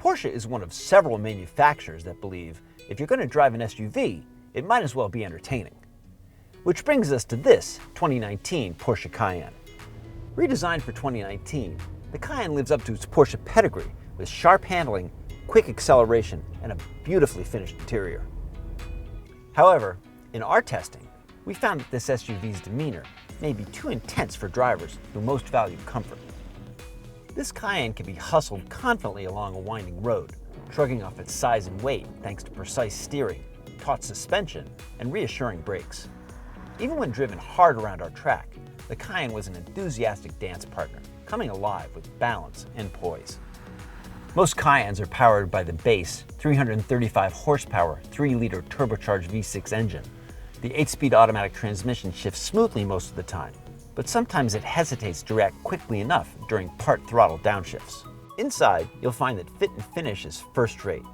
Porsche is one of several manufacturers that believe if you're going to drive an SUV, it might as well be entertaining. Which brings us to this 2019 Porsche Cayenne. Redesigned for 2019, the Cayenne lives up to its Porsche pedigree with sharp handling, quick acceleration, and a beautifully finished interior. However, in our testing, we found that this SUV's demeanor may be too intense for drivers who most value comfort. This Cayenne can be hustled confidently along a winding road, shrugging off its size and weight thanks to precise steering, taut suspension, and reassuring brakes. Even when driven hard around our track, the Cayenne was an enthusiastic dance partner, coming alive with balance and poise. Most Cayennes are powered by the base 335 horsepower 3-liter turbocharged V6 engine. The 8-speed automatic transmission shifts smoothly most of the time, but sometimes it hesitates to react quickly enough during part throttle downshifts. Inside, you'll find that fit and finish is first-rate.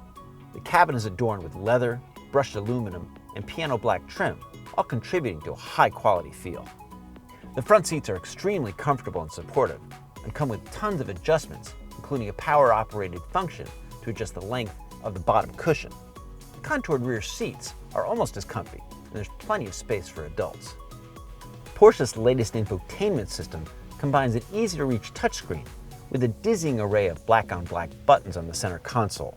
The cabin is adorned with leather, brushed aluminum, and piano black trim, all contributing to a high-quality feel. The front seats are extremely comfortable and supportive, and come with tons of adjustments, including a power-operated function to adjust the length of the bottom cushion. The contoured rear seats are almost as comfy, and there's plenty of space for adults. Porsche's latest infotainment system combines an easy-to-reach touchscreen with a dizzying array of black-on-black buttons on the center console.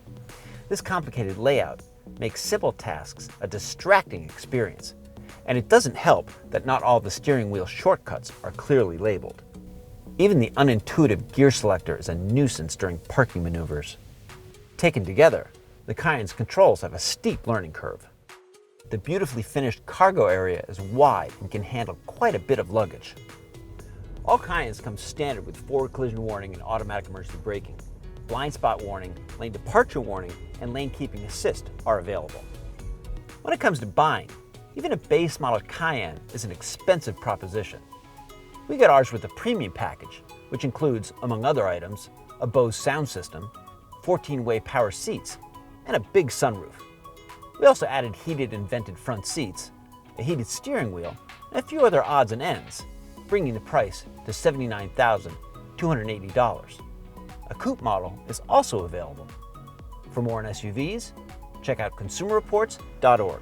This complicated layout makes simple tasks a distracting experience, and it doesn't help that not all the steering wheel shortcuts are clearly labeled. Even the Unintuitive gear selector is a nuisance during parking maneuvers. Taken together, the Cayenne's controls have a steep learning curve. The beautifully finished cargo area is wide and can handle quite a bit of luggage. All Cayennes come standard with forward collision warning and automatic emergency braking. Blind spot warning, lane departure warning, and lane keeping assist are available. When it comes to buying, even a base model Cayenne is an expensive proposition. We got ours with a premium package, which includes, among other items, a Bose sound system, 14-way power seats, and a big sunroof. We also added heated and vented front seats, a heated steering wheel, and a few other odds and ends, bringing the price to $79,280. A coupe model is also available. For more on SUVs, check out consumerreports.org.